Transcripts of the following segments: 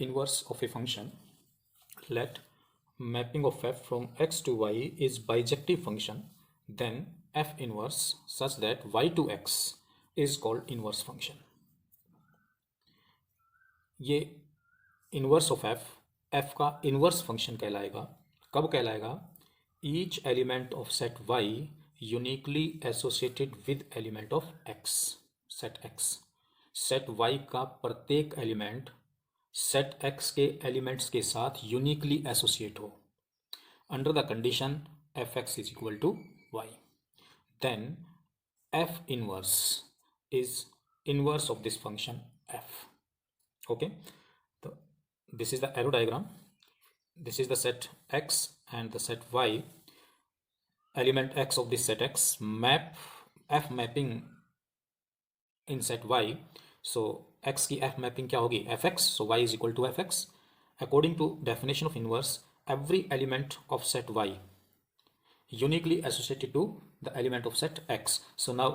inverse of a function. Let mapping of f from x to y is bijective function, then f inverse such that y to x is called inverse function. ये inverse of f का inverse function कहलाएगा. कब कहलाएगा? Each element of set y uniquely associated with element of x. Set x, set y का प्रत्येक element set x के elements के साथ यूनिकली एसोसिएट हो under the condition fx is equal to y. Then f inverse is inverse of this function f. Okay, so this is the arrow diagram. This is the set x and the set y. Element x of this set x map f mapping in set y. So x की f mapping क्या होगी? fx. So y is equal to fx. According to definition of inverse, every element of set y uniquely associated to the element of set x. So now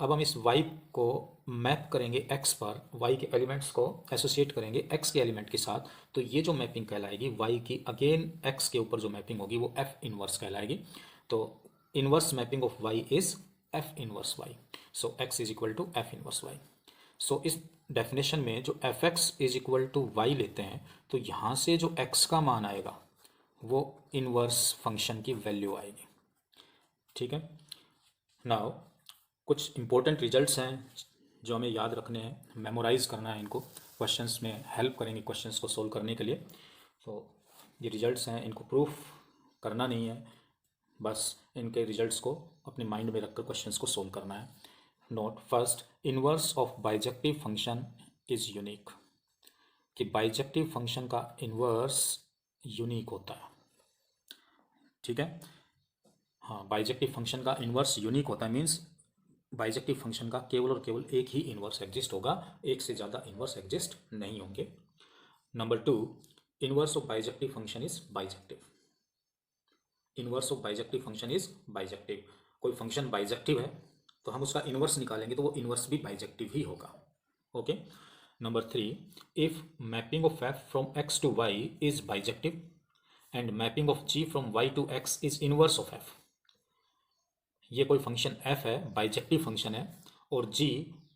अब हम इस y को map करेंगे x पर, y के elements को associate करेंगे x के एलिमेंट के साथ. तो ये जो मैपिंग कहलाएगी y की अगेन x के ऊपर जो मैपिंग होगी वो f इनवर्स कहलाएगी. तो inverse mapping of y is f inverse y. So x is equal to f inverse y. So इस डेफिनेशन में जो fx is equal to y लेते हैं तो यहाँ से जो x का मान आएगा वो इनवर्स फंक्शन की वैल्यू आएगी. ठीक है. नाउ कुछ इंपॉर्टेंट रिजल्ट्स हैं जो हमें याद रखने हैं, मेमोराइज करना है. इनको क्वेश्चंस में हेल्प करेंगे क्वेश्चंस को सोल्व करने के लिए. तो ये रिजल्ट्स हैं, इनको प्रूफ करना नहीं है, बस इनके रिजल्ट्स को अपने माइंड में रखकर क्वेश्चंस को सोल्व करना है. Node first, inverse of bijective function is unique. कि बाइजेक्टिव फंक्शन का इनवर्स यूनिक होता है. ठीक है. हाँ, बाइजेक्टिव फंक्शन का इनवर्स यूनिक होता है मीन्स बाइजेक्टिव फंक्शन का केवल और केवल एक ही इनवर्स एग्जिस्ट होगा, एक से ज़्यादा इनवर्स एग्जिस्ट नहीं होंगे. Number 2, inverse of bijective function is bijective. Inverse of bijective function is bijective. कोई फंक्शन बाइजेक्टिव है तो हम उसका इनवर्स निकालेंगे तो वो इनवर्स भी बाइजेक्टिव ही होगा. Okay. Number 3, if mapping of f from x to y is bijective and mapping of g from y to x is inverse of f. ये कोई फंक्शन f है, बाइजेक्टिव फंक्शन है, और g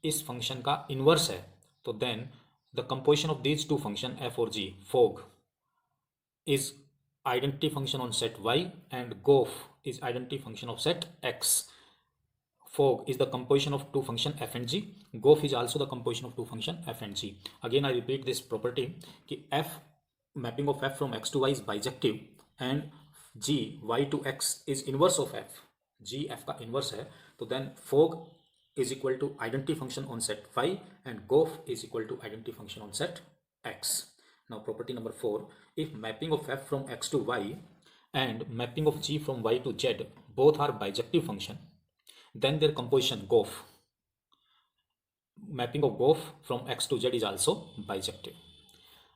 इस function का inverse है, तो then the composition of these two function f और g, fog is identity function on set y and gof is identity function of set x. fog is the composition of two function f and g. gof is also the composition of two function f and g. Again I repeat this property कि f mapping of f from x to y is bijective and g y to x is inverse of f. g f का inverse है, तो then fog is equal to identity function on set y and gof is equal to identity function on set x. Now property number 4, if mapping of f from x to y and mapping of g from y to z both are bijective function, then their composition gof, mapping of gof from x to z is also bijective.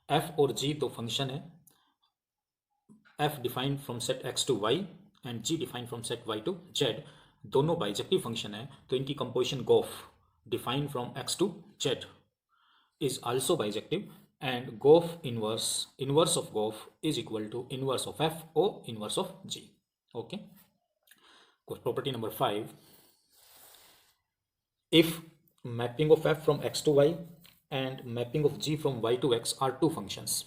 f और g दो function है, f defined from set x to y and g defined from set y to z, दोनों bijective function है, तो इनकी composition gof defined from x to z is also bijective and gof inverse of gof is equal to inverse of f और inverse of g. Okay. Property number 5, if mapping of f from x to y and mapping of g from y to x are two functions.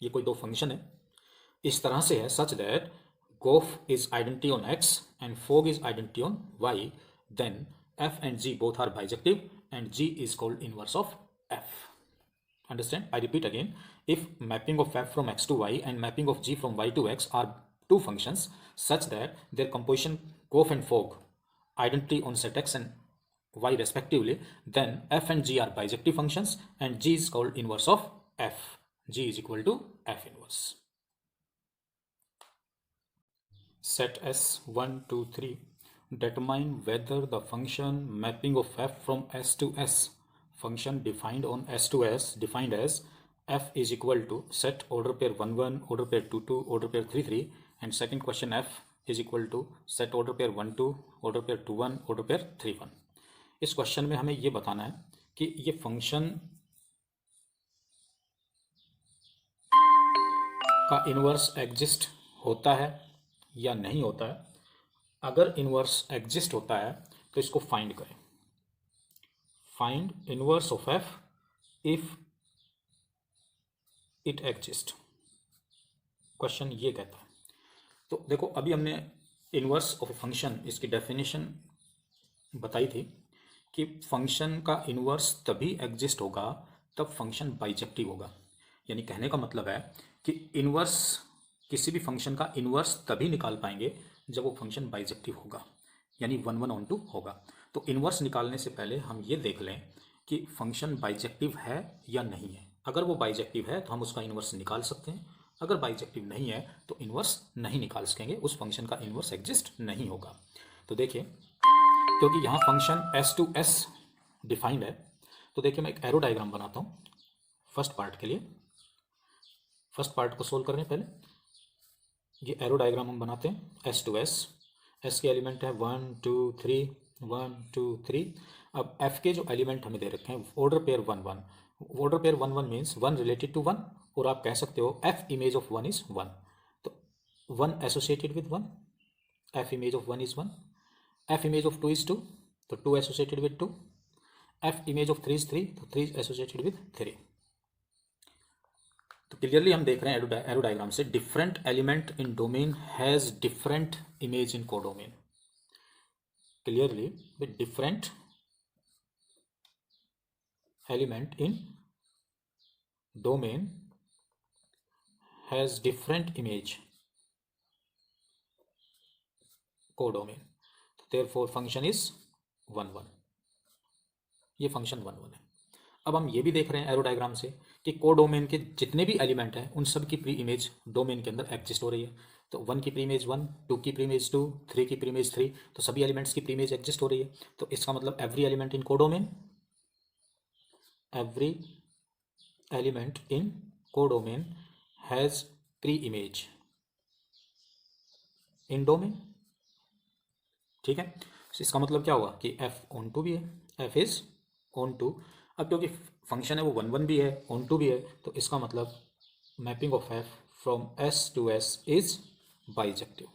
ये कोई दो function है, इस तरह से है such that gof is identity on x and fog is identity on y, then f and g both are bijective and g is called inverse of f. Understand? I repeat again, if mapping of f from x to y and mapping of g from y to x are two functions such that their composition gof and fog identity on set x and y respectively, then f and g are bijective functions and g is called inverse of f. g is equal to f inverse. Set S1, 2, 3 determine whether the function mapping of f from s to s, function defined on s to s defined as f is equal to set order pair 1 1, order pair 2 2, order pair 3 3, and second question f is equal to set order pair 1 2, order pair 2 1, order pair 3 1. इस question में हमें ये बताना है कि ये function का inverse exist होता है या नहीं होता है? अगर इन्वर्स एग्जिस्ट होता है तो इसको फाइंड करें। Find inverse of F if it exist, question ये कहता है। तो देखो अभी हमने इन्वर्स ऑफ ए फंक्शन, इसकी डेफिनेशन बताई थी कि फंक्शन का इन्वर्स तभी एग्जिस्ट होगा तब फंक्शन बाइजेक्टिव होगा। यानी कहने का मतलब है कि इन्वर्स, किसी भी फंक्शन का इन्वर्स तभी निकाल पाएंगे जब वो फंक्शन बाइजेक्टिव होगा, यानी 1 1 होगा। तो इन्वर्स निकालने से पहले हम ये देख लें कि फंक्शन बाइजेक्टिव है या नहीं है। अगर वो बाइजेक्टिव है तो हम उसका इन्वर्स निकाल सकते हैं, अगर बाइजेक्टिव नहीं है तो इन्वर्स नहीं निकाल सकेंगे, उस फंक्शन का इन्वर्स एग्जिस्ट नहीं होगा। तो देखिए, क्योंकि यहाँ function S to S defined है, तो देखिए मैं एक एरो डायग्राम बनाता हूँ फर्स्ट पार्ट के लिए। फर्स्ट पार्ट को सोल्व करने पहले ये एरो डायग्राम हम बनाते हैं एस टू एस। एस के एलिमेंट है 1 2 3 1 2 3। अब एफ के जो एलिमेंट हमें दे रखे हैं ordered pair 1 1, ordered pair 1 1 means 1 related to 1, और आप कह सकते हो एफ इमेज ऑफ 1 इज 1, तो 1 associated with 1, F image of 1 is 1, F image of 2 is 2, तो 2 associated with 2, F image of 3 is 3, तो 3 एसोसिएटेड विद 3। तो क्लियरली हम देख रहे हैं एरो डायग्राम से different element in domain has different image in codomain. Clearly with different element in domain has different image codomain, तो therefore function is 1 1। ये function 1 1 है। अब हम ये भी देख रहे हैं एरो डायग्राम से कि कोडोमेन के जितने भी एलिमेंट हैं उन सब की प्री इमेज डोमेन के अंदर एग्जिस्ट हो रही है। तो 1 की प्री इमेज 1, 2 की प्री इमेज 2, 3 की प्री इमेज 3, तो सभी एलिमेंट्स की प्री इमेज एग्जिस्ट हो रही है। तो इसका मतलब every element in codomain, every element in codomain has pre image in domain. ठीक है, तो इसका मतलब क्या हुआ कि एफ ऑन टू भी है, एफ इज ऑन टू। अब क्योंकि फंक्शन है वो 1 1 भी है, ऑन टू भी है, तो इसका मतलब mapping of F from S to S is bijective.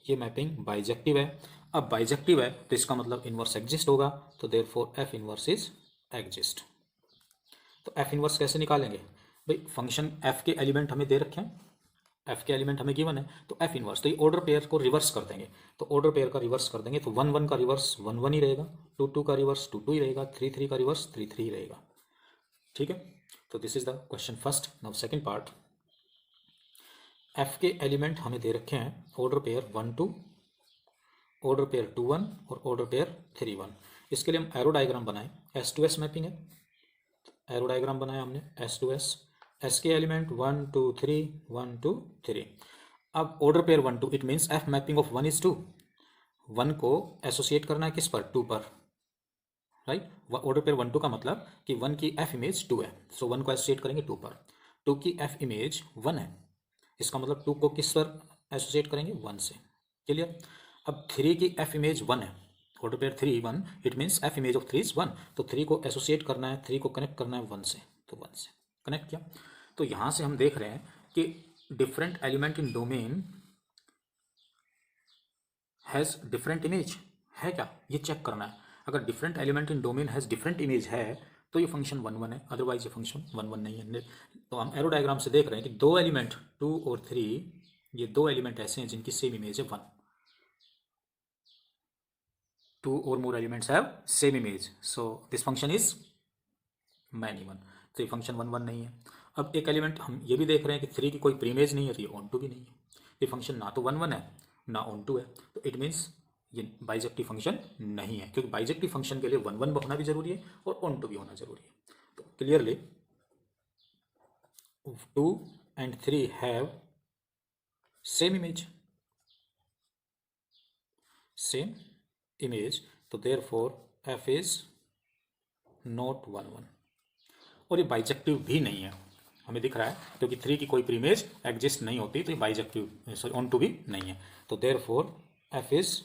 ये मैपिंग बाइजेक्टिव है। अब बाइजेक्टिव है तो इसका मतलब इन्वर्स एग्जिस्ट होगा, तो therefore F inverse is exist. तो एफ इन्वर्स कैसे निकालेंगे भाई? फंक्शन एफ के एलिमेंट हमें दे रखे हैं, एफ के एलिमेंट हमें गिवन है, तो एफ इन्वर्स, तो ये ऑर्डर पेयर को रिवर्स कर देंगे। तो ऑर्डर पेयर का रिवर्स कर देंगे तो 1 1 का रिवर्स 1 1 ही रहेगा, 2 2 का रिवर्स 2 2 ही रहेगा, 3 3 का रिवर्स 3 3 ही रहेगा। ठीक है, तो this is the question first. Now second part, F के एलिमेंट हमें दे रखे हैं ऑर्डर पेयर 1 2, ऑर्डर पेयर 2 1 और ऑर्डर पेयर 3 1। इसके लिए हम एरो डायग्राम बनाए, एस टू एस मैपिंग है, एरो डायग्राम बनाया हमने एस टू एस। एस के एलिमेंट 1 2 3 1 2 3। अब order pair 1 2, it means F mapping of 1 is 2, 1 को एसोसिएट करना है किस पर? 2 पर, राइट। ऑर्डर पेयर 1 2 का मतलब कि 1 की एफ इमेज 2 है, सो 1 को एसोसिएट करेंगे 2 पर। 2 की एफ इमेज 1 है, इसका मतलब 2 को किस पर एसोसिएट करेंगे? 1 से। क्लियर। अब 3 की एफ इमेज 1 है, order pair 3 1, it means F image of 3 is 1, तो 3 को एसोसिएट करना है, 3 को कनेक्ट करना है 1 से, तो 1 से कनेक्ट किया। तो यहाँ से हम देख रहे हैं कि different element in domain has different image है क्या, ये चेक करना है। अगर different element in domain has different image है तो ये फंक्शन 1 1 है, अदरवाइज ये फंक्शन 1 1 नहीं है। तो हम एरो डायग्राम से देख रहे हैं कि दो एलिमेंट 2 और 3, ये दो एलिमेंट ऐसे हैं जिनकी सेम इमेज है 1, 2 or more elements have same image, so this function is many one, तो ये फंक्शन 1 1 नहीं है। अब एक एलिमेंट हम ये भी देख रहे हैं कि 3 की कोई प्रीमेज नहीं है, तो ये ऑन टू भी नहीं है। ये फंक्शन ना तो 1 1 है ना ऑन टू है, तो इट मीन्स ये बाइजेक्टिव फंक्शन नहीं है, क्योंकि बाइजेक्टिव फंक्शन के लिए 1 1 होना भी जरूरी है और ऑन टू भी होना जरूरी है। तो clearly 2 and 3 have same image, same image, तो therefore f is not 1 1, और ये बाइजेक्टिव भी नहीं है, हमें दिख रहा है, क्योंकि 3 की कोई प्रीमेज एग्जिस्ट नहीं होती, तो ये बाइजेक्टिव सॉरी ऑन टू भी नहीं है, तो therefore F is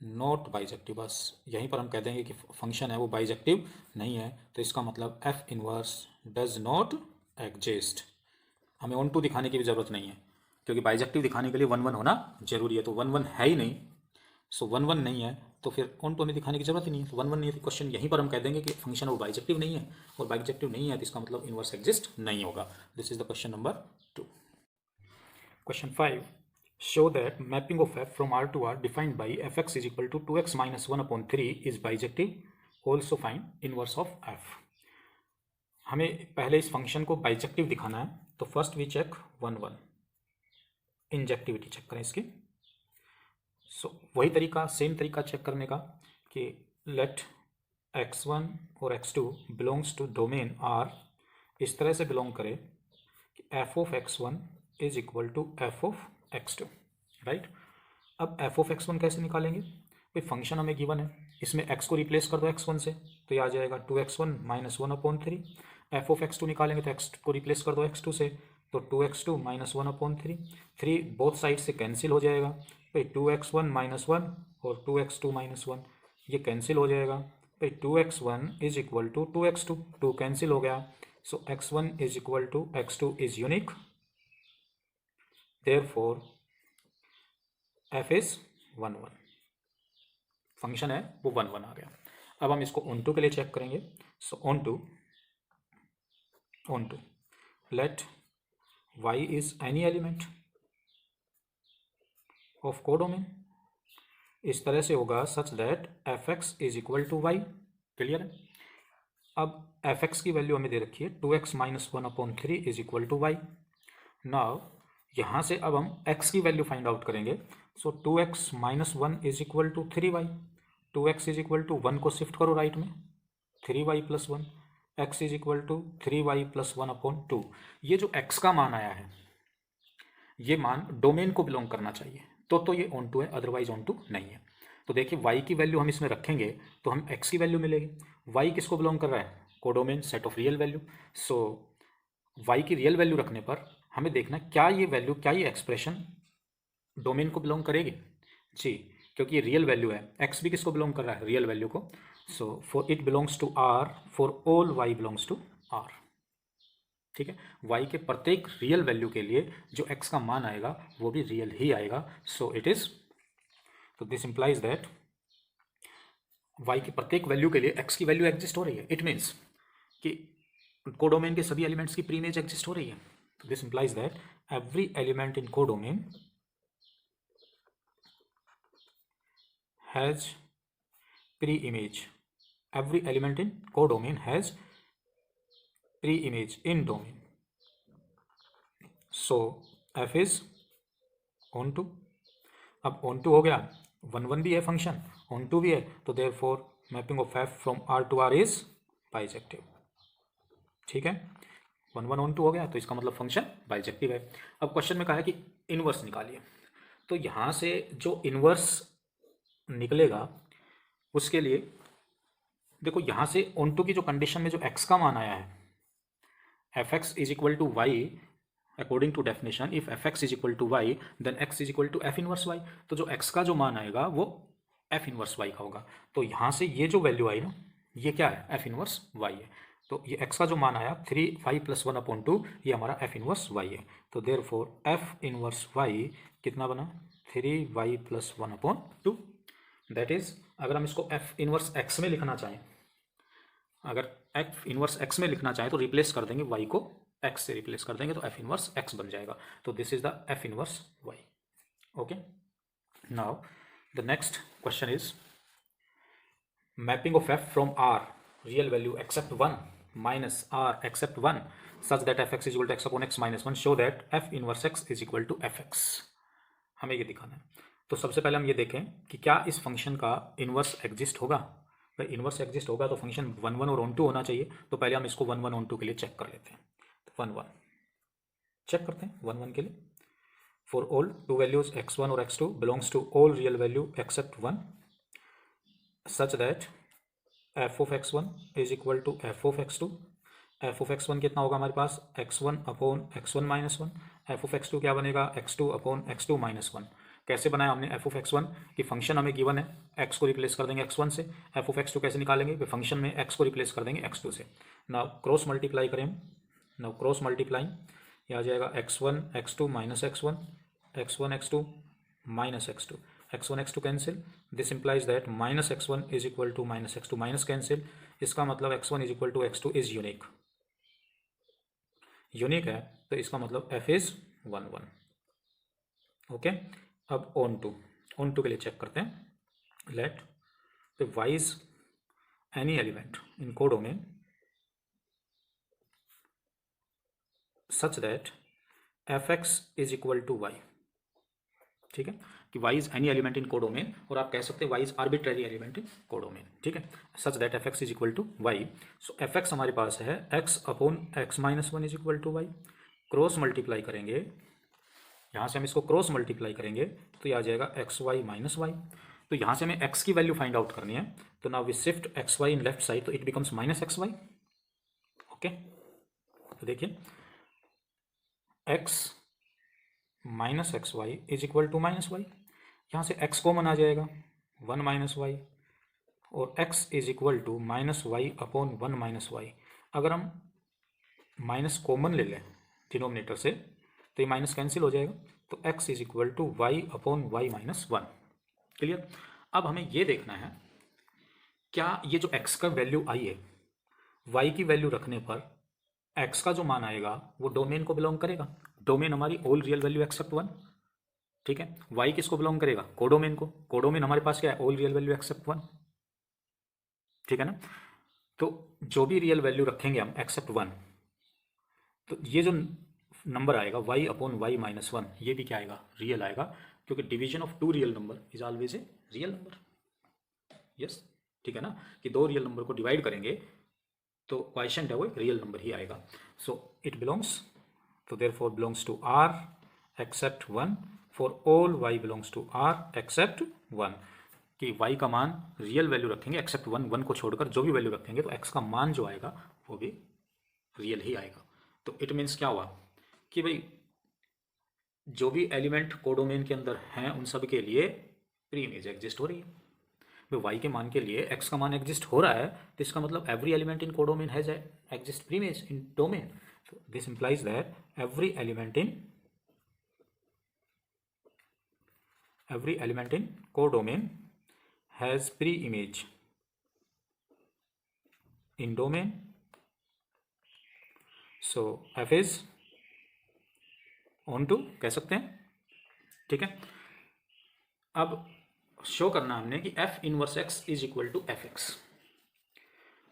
not bijective. बस यहीं पर हम कह देंगे कि फंक्शन है वो बाइजेक्टिव नहीं है, तो इसका मतलब F inverse does not exist, हमें ऑन टू दिखाने की भी ज़रूरत नहीं है, क्योंकि बाइजेक्टिव दिखाने के लिए 1 1 होना जरूरी है। तो 1 1 है ही नहीं, सो 1 1 नहीं है तो फिर ऑन टू हमें दिखाने की जरूरत ही नहीं है। तो 1 1 नहीं है तो क्वेश्चन यहीं पर हम कह देंगे कि फंक्शन वो बाइजेक्टिव नहीं है, और बाइजेक्टिव नहीं है तो इसका मतलब इनवर्स एग्जिस्ट नहीं होगा। This is the question number 2। Question 5. Show that mapping of f from R to R defined by fx is equal to 2x minus 1 upon 3 is bijective. Also find inverse of f. हमें पहले इस function को bijective दिखाना है, तो first we check 1 1, injectivity check करें इसकी। सो वही तरीका, सेम तरीका चेक करने का कि लेट x1 और x2 belongs to domain R इस तरह से बिलोंग करे कि f of x1 is equal to f of x2, right. अब f ऑफ x1 कैसे निकालेंगे? भाई फंक्शन हमें गिवन है, इसमें x को रिप्लेस कर दो x1 से, तो ये आ जाएगा 2x1 minus 1 upon 3। f of x2 निकालेंगे तो x को रिप्लेस कर दो x2 से, तो 2x2 minus 1 upon 3। 3 both side से कैंसिल हो जाएगा, भाई 2x1 माइनस 1 और 2x2 माइनस 1 ये कैंसिल हो जाएगा। भाई 2x1 is equal to 2x2, 2 cancel हो गया, so x1 is equal to x2 is unique, therefore f is 1 1, function है वो 1 1 आ गया। अब हम इसको ऑन टू के लिए चेक करेंगे। So onto let y is any element of codomain, इस तरह से होगा such that fx is equal to y. Clear है? अब fx की वैल्यू हमें दे रखी है 2x minus 1 upon 3 is equal to y. Now यहाँ से अब हम x की वैल्यू फाइंड आउट करेंगे। So 2x minus 1 is equal to 3y, 2x is equal to 1 को शिफ्ट करो राइट में, 3y plus 1, x is equal to 3y plus 1 upon 2। ये जो x का मान आया है ये मान डोमेन को बिलोंग करना चाहिए, तो ये ऑन टू है, अदरवाइज ऑन टू नहीं है। तो देखिए y की वैल्यू हम इसमें रखेंगे तो हम x की वैल्यू मिलेगी। y किसको बिलोंग कर रहा है? Codomain, set of real value. So y की रियल वैल्यू रखने पर हमें देखना क्या ये वैल्यू, क्या ये एक्सप्रेशन डोमेन को बिलोंग करेगी जी, क्योंकि ये रियल वैल्यू है। x भी किसको बिलोंग कर रहा है? रियल वैल्यू को। So for it belongs to r, for all y belongs to r। ठीक है, y के प्रत्येक रियल वैल्यू के लिए जो x का मान आएगा वो भी रियल ही आएगा। सो इट इज, तो दिस इंप्लाइज दैट y की प्रत्येक वैल्यू के लिए x की वैल्यू एग्जिस्ट हो रही है। इट मीन्स कि कोडोमेन के सभी एलिमेंट्स की प्री इमेज एग्जिस्ट हो रही है। तो this implies that every element in codomain has pre-image. Every element in codomain has pre-image in domain. So f is on to। अब on to हो गया, 1 1 भी है फंक्शन, on to भी है, तो therefore mapping of f from R to R is bijective। ठीक है, 1 1 on to हो गया तो इसका मतलब फंक्शन बाइजेक्टिव है। अब क्वेश्चन में कहा है कि इनवर्स निकालिए, तो यहाँ से जो इनवर्स निकलेगा उसके लिए देखो यहाँ से ऑन टू की जो कंडीशन में जो x का मान आया है, fx is equal to y, according to definition if fx is equal to y then x is equal to f inverse y. तो जो x का जो मान आएगा वो f इनवर्स वाई का होगा। तो यहाँ से ये जो वैल्यू आई ना, ये क्या है? f इनवर्स वाई है। तो ये x का जो मान आया 3 5 प्लस 1 अपॉन 2, ये हमारा f इनवर्स वाई है। तो देयरफॉर f इनवर्स वाई कितना बना? 3y plus 1 upon 2। That is, अगर हम इसको f इनवर्स x में लिखना चाहें, अगर f इनवर्स x में लिखना चाहें तो रिप्लेस कर देंगे, y को x से रिप्लेस कर देंगे तो f इनवर्स x बन जाएगा। तो this is the f inverse y। Okay, now the next question is mapping of f from r real value except 1 minus r except 1 such that fx is equal to x upon x minus 1 show that f inverse x is equal to fx। हमें ये दिखाना है। तो सबसे पहले हम ये देखें कि क्या इस फंक्शन का इनवर्स एग्जिस्ट होगा। भाई इनवर्स एग्जिस्ट होगा तो फंक्शन 1 1 और ऑन टू होना चाहिए। तो पहले हम इसको 1 1 ऑन टू के लिए चेक कर लेते हैं। तो 1 1 चेक करते हैं 1 1 के लिए। For all to values x1 और x2 belongs to all real value except 1 such that f of x1 is equal to f of x2। f of x1 कितना होगा हमारे पास? x1 upon x1 minus 1। f of x2 क्या बनेगा? x2 upon x2 minus 1। कैसे बनाया हमने f of x1 की? फंक्शन हमें गिवन है, x को रिप्लेस कर देंगे x1 से। f ऑफ x2 कैसे निकालेंगे? फंक्शन में x को रिप्लेस कर देंगे x2 से। नाउ क्रॉस मल्टीप्लाई करें, नाउ क्रॉस मल्टीप्लाइंग ये आ जाएगा x1 x2 minus x1 x1 x2 minus x2 x1 x2 cancel, this implies that minus x1 is equal to minus x2 minus cancel, इसका मतलब x1 is equal to x2 is unique, unique है तो इसका मतलब f is 1 1। Okay, अब onto के लिए check करते हैं, let the y is any element in codomain such that fx is equal to y, ठीक है, कि y is any element in codomain, और आप कह सकते हैं y is arbitrary element in codomain, ठीक है, such that fx is equal to y। So fx हमारे पास है x upon x minus 1 is equal to y, cross multiply करेंगे, यहाँ से हम इसको क्रॉस मल्टीप्लाई करेंगे तो ये आ जाएगा एक्स वाई माइनस वाई। तो यहाँ से हमें x की वैल्यू फाइंड आउट करनी है, तो now we shift x y in left side, तो it becomes minus x y. Okay, तो देखिए x minus x y is equal to minus y, यहाँ से x कॉमन आ जाएगा 1 माइनस वाई, और x is equal to minus y upon 1 minus y. अगर हम माइनस कॉमन ले लें डिनोमिनेटर से तो ये माइनस कैंसिल हो जाएगा, तो x is equal to y upon y minus 1। Clear. अब हमें ये देखना है क्या ये जो x का वैल्यू आई है, y की वैल्यू रखने पर x का जो मान आएगा वो डोमेन को बिलोंग करेगा, डोमेन हमारी ऑल रियल वैल्यू एक्सेप्ट 1, ठीक है, y किसको बिलोंग करेगा, कोडोमेन को, कोडोमेन हमारे पास क्या है, ऑल रियल वैल्यू एक्सेप्ट 1, ठीक है ना। तो जो भी रियल वैल्यू रखेंगे हम एक्सेप्ट 1, तो ये जो नंबर आएगा y अपॉन वाई माइनस 1, ये भी क्या आएगा, रियल आएगा, क्योंकि division of two real number is always a real number. Yes, ठीक है ना, कि दो रियल नंबर को डिवाइड करेंगे तो क्वेश्चन है वो रियल नंबर ही आएगा। सो इट बिलोंग्स, तो therefore belongs to R except 1 for all y belongs to R except 1, कि y का मान रियल वैल्यू रखेंगे एक्सेप्ट 1, 1 को छोड़कर जो भी वैल्यू रखेंगे तो x का मान जो आएगा वो भी रियल ही आएगा। तो इट मीन्स क्या हुआ कि भाई जो भी एलिमेंट कोडोमेन के अंदर हैं उन सब के लिए प्री इमेज एग्जिस्ट हो रही है। भाई y के मान के लिए x का मान एग्जिस्ट हो रहा है तो इसका मतलब every element in codomain has exist pre image in domain, so this implies that every element in codomain has pre-image in domain, so f is on to कह सकते हैं, ठीक है। अब शो करना हमने कि f inverse x is equal to f x.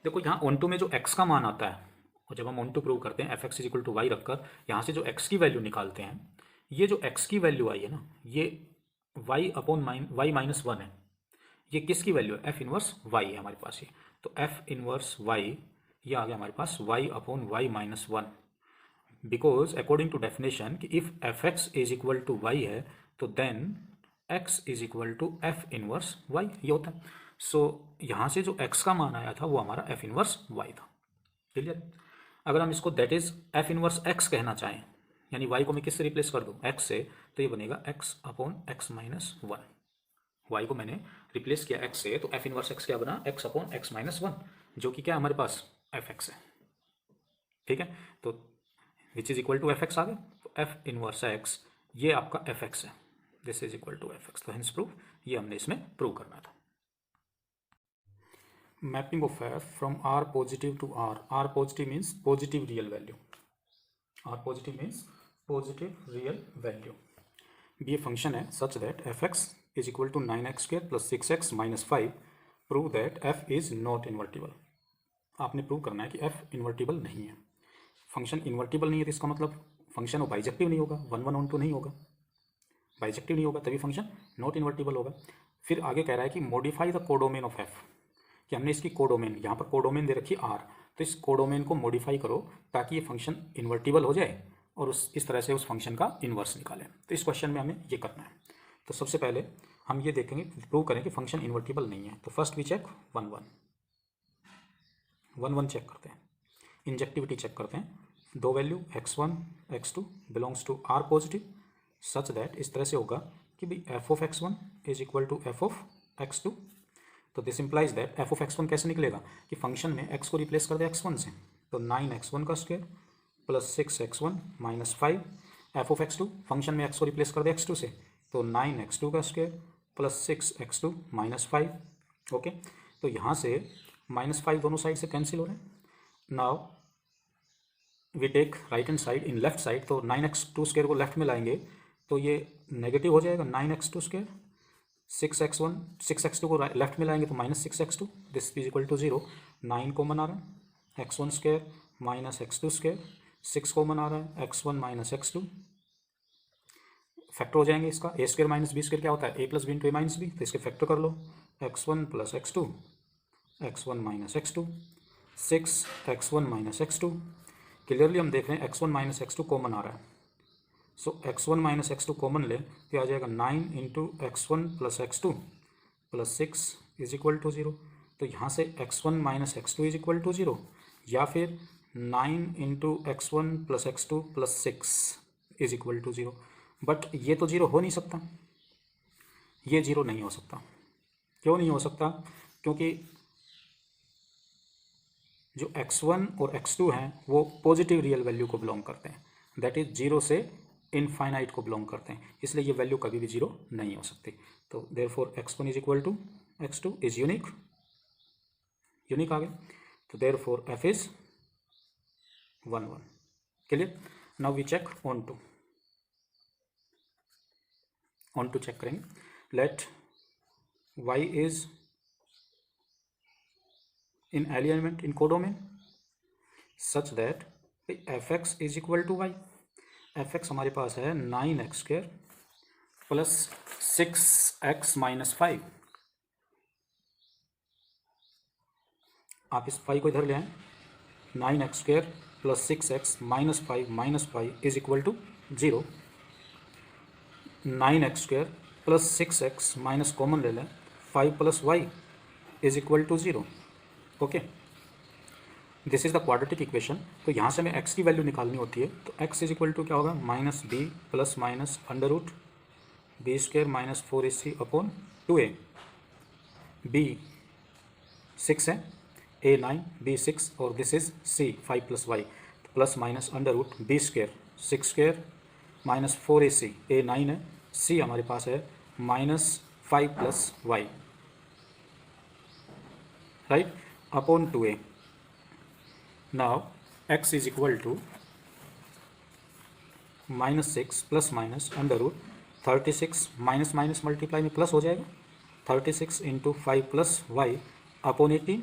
देखो यहाँ ऑन टू में जो x का मान आता है, और जब हम ऑन टू प्रूव करते हैं f x is equal to y रखकर, यहाँ से जो x की वैल्यू निकालते हैं, ये जो x की वैल्यू आई है ना, ये y अपॉन वाई माइनस 1 है, ये किसकी वैल्यू है, एफ इनवर्स y है हमारे पास ये, तो एफ इनवर्स y ये आ गया हमारे पास y upon y minus 1, because according to definition कि if f x is equal to y है तो then x is equal to f inverse y, ये होता है। सो यहाँ से जो x का मान आया था वो हमारा एफ इनवर्स y था। क्लियर। अगर हम इसको that is F inverse x कहना चाहें, यानी y को मैं किससे रिप्लेस कर दूं, x से, तो ये बनेगा x upon x minus 1। y को मैंने रिप्लेस किया x से, तो एफ इनवर्स x क्या बना, x अपॉन एक्स माइनस 1, जो कि क्या हमारे पास एफ एक्स है, ठीक है। तो which is equal to f x आ गया, तो एफ इनवर्स x ये आपका एफ एक्स है, this is equal to f x, तो हेंस प्रूफ ये हमने इसमें प्रूव करना था। Mapping of f from R positive to R. R positive means positive real value. R positive means positive real value. ये function है such that fx is equal to 9x square plus 6x minus 5. Prove that f is not invertible. आपने prove करना है कि f invertible नहीं है। Function invertible नहीं है तो इसका मतलब फंक्शन वो बाइजेक्टिव नहीं होगा, 1 1 1 2 नहीं होगा, बाइजेक्टिव नहीं होगा तभी फंक्शन नॉट इन्वर्टिबल होगा। फिर आगे कह रहा है कि modify the codomain of f, कि हमने इसकी कोडोमेन, यहाँ पर कोडोमेन दे रखी R, तो इस कोडोमेन को मॉडिफाई करो ताकि ये फंक्शन इन्वर्टिबल हो जाए और इस तरह से उस फंक्शन का इन्वर्स निकालें। तो इस क्वेश्चन में हमें ये करना है। तो सबसे पहले हम ये देखेंगे, प्रूव करें कि फंक्शन इन्वर्टिबल नहीं है। तो फर्स्ट वी चेक 1 1 चेक करते हैं, इंजेक्टिविटी चेक करते हैं, दो value x1 x2 belongs to R positive such that इस तरह से होगा कि भाई f of x1 is equal to f of x2। तो this implies that f of x1 कैसे निकलेगा कि फंक्शन में x को रिप्लेस कर दे x1 से, तो 9x1 का square plus 6x1 minus 5 F of x2, function में x को रिप्लेस कर दे x2 से, तो 9x2 का square plus 6x2 minus 5। Okay, तो यहाँ से माइनस 5 दोनों साइड से कैंसिल हो रहे हैं। Now we take right hand side in left side, तो 9x2 स्क्वायर को लेफ्ट में लाएंगे तो ये नेगेटिव हो जाएगा 9x2 स्क्वायर, 6x2 को लेफ्ट में लाएंगे तो minus 6x2, this is equal to 0। 9 common आ रहा है, x1 square minus x2 square, 6 common आ रहा है, x1 माइनस x2, फैक्टर हो जाएंगे इसका, a square minus b square क्या होता है, a plus b into a minus b, तो इसके फैक्टर कर लो, x1 plus x2, x1 minus x2, 6x1 minus x2। Clearly हम देख रहे हैं x1 माइनस x2 कॉमन आ रहा है, सो x1 माइनस x2 कॉमन ले तो आ जाएगा 9 into x1 plus x2 plus 6 is equal to 0। तो यहाँ से x1 minus x2 is equal to 0, या फिर 9 into x1 plus x2 plus 6 is equal to 0। But ये तो 0 हो नहीं सकता, ये 0 नहीं हो सकता। क्यों नहीं हो सकता? क्योंकि जो x1 और x2 हैं वो पॉजिटिव रियल वैल्यू को बिलोंग करते हैं, दैट इज 0 से इनफाइनाइट को बिलोंग करते हैं, इसलिए ये वैल्यू कभी भी 0 नहीं हो सकती। तो therefore x1 is equal to x2 is unique, unique आ गया, तो therefore f is 1 1। Clear? Now we check on to check करेंगे, let y is in element in codomain such that fx is equal to y। fx हमारे पास है 9x square plus 6x minus 5। आप इस 5 को इधर ले आए, 9x square plus 6x minus 5 is equal to 0। 9x square plus 6x minus common ले लें, 5 plus y is equal to 0। Okay, this is the quadratic equation. तो यहाँ से हमें x की वैल्यू निकालनी होती है, तो x इज इक्वल टू क्या होगा, minus b plus minus under root b square minus 4ac upon 2a। b 6 है, a 9, b 6 और this is c 5 plus y, plus minus under root b square 6 square minus 4ac, a 9 है, c हमारे पास है minus 5 plus y, right, upon 2a। Now x is equal to minus 6 plus minus under root 36 minus minus multiply में plus हो जाएगा, 36 into 5 plus y upon 18।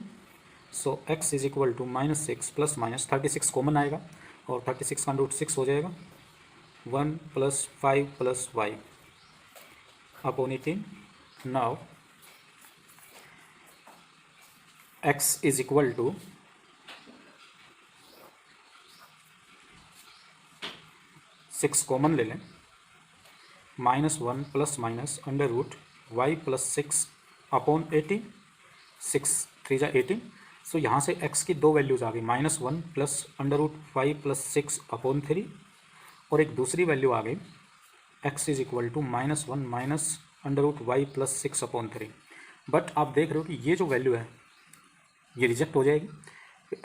So x is equal to minus 6 plus minus 36 common आएगा और 36 का root 6 हो जाएगा, 1 plus 5 plus y upon 18। Now x is equal to 6 common ले लें, minus 1 plus minus under root y plus 6 upon 18, 6 3 जा 18। सो यहाँ से x की दो वैल्यूज़ आ गई, minus 1 plus under root y plus 6 upon 3, और एक दूसरी वैल्यू आ गई x is equal to minus 1 minus under root y plus 6 upon 3। But आप देख रहे हो कि ये जो वैल्यू है ये रिजेक्ट हो जाएगी,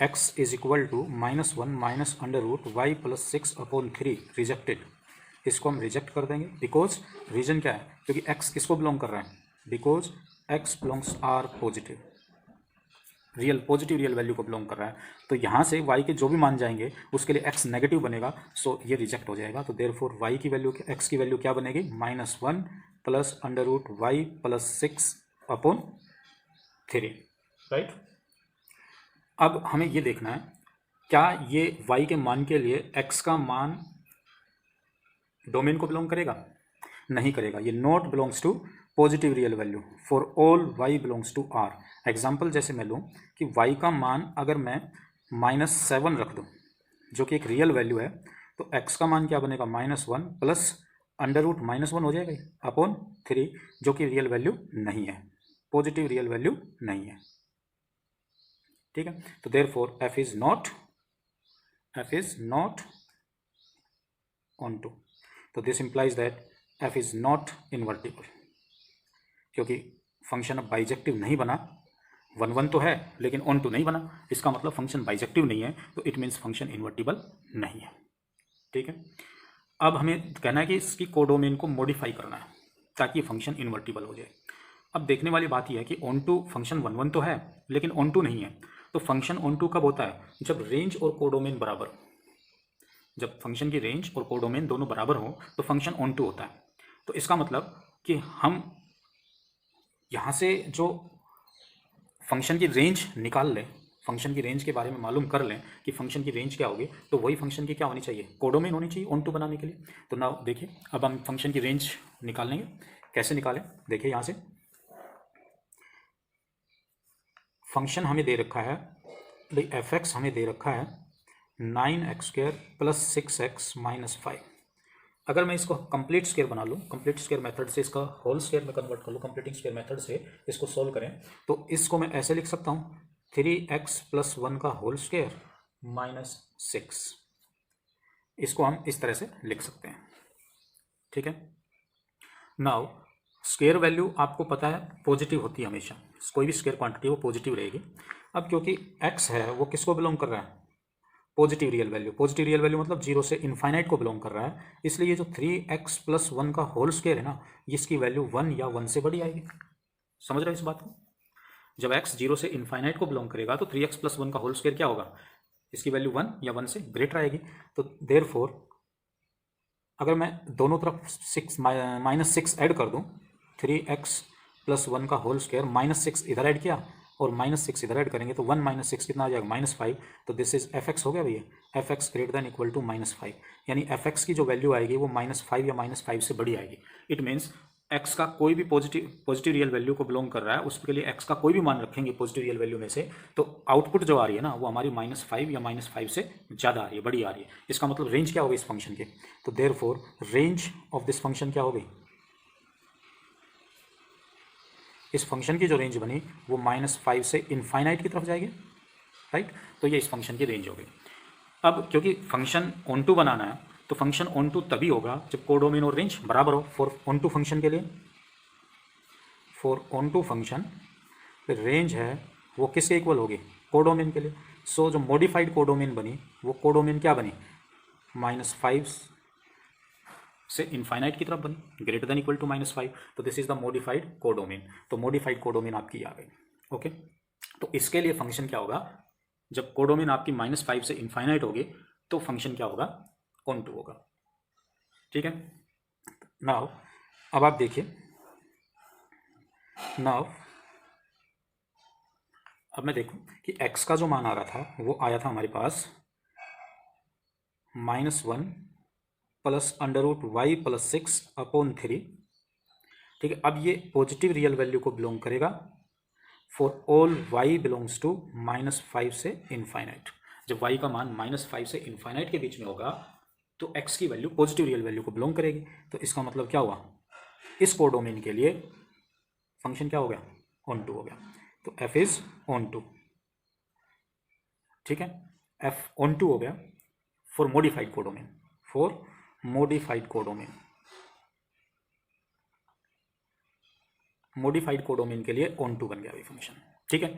x is equal to minus 1 minus under root y plus 6 upon 3 rejected. इसको हम रिजेक्ट कर देंगे, बिकॉज रीजन क्या है, क्योंकि x किसको बिलोंग कर रहा है, because x belongs R positive, real positive real value को बिलोंग कर रहा है। तो यहाँ से y के जो भी मान जाएंगे उसके लिए x नेगेटिव बनेगा, सो ये रिजेक्ट हो जाएगा। तो देयरफॉर y की वैल्यू x की वैल्यू क्या बनेगी, minus 1 plus under root y plus 6 upon 3, right. अब हमें ये देखना है क्या ये y के मान के लिए x का मान डोमेन को बिलोंग करेगा, नहीं करेगा, ये not belongs to positive real value for all y belongs to r। Example जैसे मैं लूँ कि y का मान अगर मैं माइनस 7 रख दूँ जो कि एक रियल वैल्यू है, तो x का मान क्या बनेगा, minus 1 plus under root minus 1 हो जाएगा अपॉन 3, जो कि रियल वैल्यू नहीं है, पॉजिटिव रियल वैल्यू नहीं है, ठीक है। तो therefore f is not on to, तो this implies that f is not invertible, क्योंकि फंक्शन अब बाइजेक्टिव नहीं बना, 1 तो है लेकिन ऑन टू नहीं बना, इसका मतलब फंक्शन बाइजेक्टिव नहीं है, तो इट मीन्स फंक्शन इन्वर्टिबल नहीं है। ठीक है, अब हमें कहना है कि इसकी कोडोमेन को मॉडिफाई करना है ताकि फंक्शन इन्वर्टिबल हो जाए। अब देखने वाली बात यह है कि ऑन टू फंक्शन 1 तो है लेकिन ऑन टू नहीं है, तो फंक्शन ऑन टू कब होता है? जब रेंज और कोडोमेन बराबर हो। जब फंक्शन की रेंज और कोडोमेन दोनों बराबर हो तो फंक्शन ऑन टू होता है। तो इसका मतलब कि हम यहाँ से जो फंक्शन की रेंज निकाल लें, फंक्शन की रेंज के बारे में मालूम कर लें कि फंक्शन की रेंज क्या होगी, तो वही फंक्शन की क्या होनी चाहिए? कोडोमेन होनी चाहिए ऑन टू बनाने के लिए। तो ना देखिए, अब हम फंक्शन की रेंज निकाल लेंगे। कैसे निकालें? देखिए, यहाँ से फंक्शन हमें दे रखा है भाई, एफ एक्स हमें दे रखा है 9x² + 6x - 5। अगर मैं इसको कंप्लीट स्क्वायर बना लूँ, कंप्लीट स्क्वायर मेथड से इसका होल स्क्वायर में कन्वर्ट कर लूँ, कंप्लीटिंग स्क्वायर मेथड से इसको सोल्व करें, तो इसको मैं ऐसे लिख सकता हूँ 3x + 1 का होल स्क्वायर -6। इसको हम इस तरह से लिख सकते हैं। ठीक है, नाउ स्क्वायर वैल्यू आपको पता है पॉजिटिव होती है हमेशा, कोई भी स्क्वायर क्वांटिटी वो पॉजिटिव रहेगी। अब क्योंकि x है वो किसको बिलोंग कर रहा है? Positive real value. Positive real value मतलब 0 से इनफाइनाइट को बिलोंग कर रहा है, इसलिए ये जो 3x + 1 का होल स्क्वायर है ना, इसकी वैल्यू 1 या 1 से बड़ी आएगी। समझ रहे हो इस बात को? जब x 0 से इनफाइनाइट को बिलोंग करेगा तो 3x + 1 का होल स्क्वायर क्या होगा? इसकी वैल्यू 1 या 1 से ग्रेटर आएगी। तो देयरफॉर अगर मैं दोनों तरफ -6 ऐड कर दूं, 3x + 1 का होल स्क्वायर -6 इधर ऐड किया और -6 इधर ऐड करेंगे तो 1 - 6 कितना आ जाएगा? -5। तो दिस इज एफ हो गया भैया, f x greater than equal to -5, यानी एफ एक्स की जो वैल्यू आएगी वो -5 या -5 से बड़ी आएगी। इट मीन्स एक्स का कोई भी पॉजिटिव रियल वैल्यू को बिलोंग कर रहा है, उसके लिए एक्स का कोई भी मान रखेंगे पॉजिटिव रियल वैल्यू में से, तो आउटपुट जो आ रही है ना वो हमारी -5 या -5 से ज़्यादा आ रही है, बड़ी आ रही है। इसका मतलब रेंज क्या होगी इस फंक्शन के? तो therefore range of this function क्या होगी? इस फंक्शन की जो रेंज बनी वो -5 से इनफाइनाइट की तरफ जाएगी, राइट? तो ये इस फंक्शन की रेंज होगी। अब क्योंकि फंक्शन ऑन टू बनाना है तो फंक्शन ऑन टू तभी होगा जब कोडोमेन और रेंज बराबर हो। फॉर ऑन टू फंक्शन के लिए, for onto function range है वो किसके इक्वल होगी? कोडोमेन के लिए। सो जो मॉडिफाइड कोडोमेन बनी वो कोडोमेन क्या बनी? -5 से इनफाइनाइट की तरफ बनी, ग्रेटर दैन इक्वल टू -5। तो this is the modified codomain. तो मॉडिफाइड कोडोमेन आपकी आ गई। ओके, तो इसके लिए फंक्शन क्या होगा? जब कोडोमेन आपकी -5 से इनफाइनाइट होगी तो फंक्शन क्या होगा? ऑन टू होगा। ठीक है, नाउ अब आप देखिए, नाउ अब मैं देखूं कि x का जो मान आ रहा था वो आया था हमारे पास -1 + √y + 6/3। ठीक है, अब ये पॉजिटिव रियल वैल्यू को बिलोंग करेगा for all y belongs to -5 से इनफाइनाइट। जब y का मान -5 से इनफाइनाइट के बीच में होगा तो x की वैल्यू पॉजिटिव रियल वैल्यू को बिलोंग करेगी। तो इसका मतलब क्या हुआ? इस कोडोमेन के लिए फंक्शन क्या हो गया? ऑन टू हो गया। तो f इज ऑन टू। ठीक है, f ऑन टू हो गया for modified codomain, for modified codomain. Modified codomain के लिए ऑन टू बन गया भाई फंक्शन। ठीक है,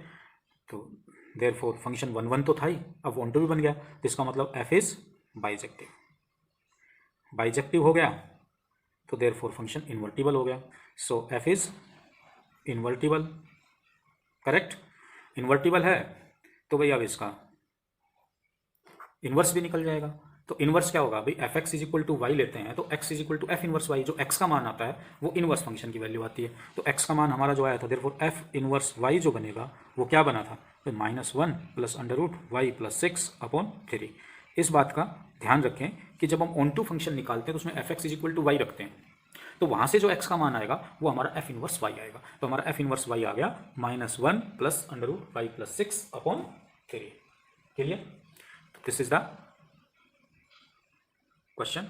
तो देयरफॉर फंक्शन 1 तो था ही, अब ऑन टू भी बन गया, तो इसका मतलब f इज बाइजेक्टिव। बाइजेक्टिव हो गया तो देयरफॉर फंक्शन इन्वर्टिबल हो गया। सो f is invertible. Correct, invertible है तो भाई अब इसका इन्वर्स भी निकल जाएगा। तो इन्वर्स क्या होगा भाई? F x is equal to y लेते हैं तो x is equal to f inverse y. जो एक्स का मान आता है वो इन्वर्स फंक्शन की वैल्यू आती है। तो एक्स का मान हमारा जो आया था, देयरफॉर एफ इन्वर्स वाई जो बनेगा वो क्या बना था? तो -1 + √y + 6/3। इस बात का ध्यान रखें कि जब हम ऑन टू फंक्शन निकालते हैं तो उसमें f x is equal to y रखते हैं, तो वहाँ से जो एक्स का मान आएगा वो हमारा एफ इन्वर्स वाई आएगा। तो हमारा एफ इन्वर्स वाई आ गया -1 + √y + 6/3। Clear? This is the question.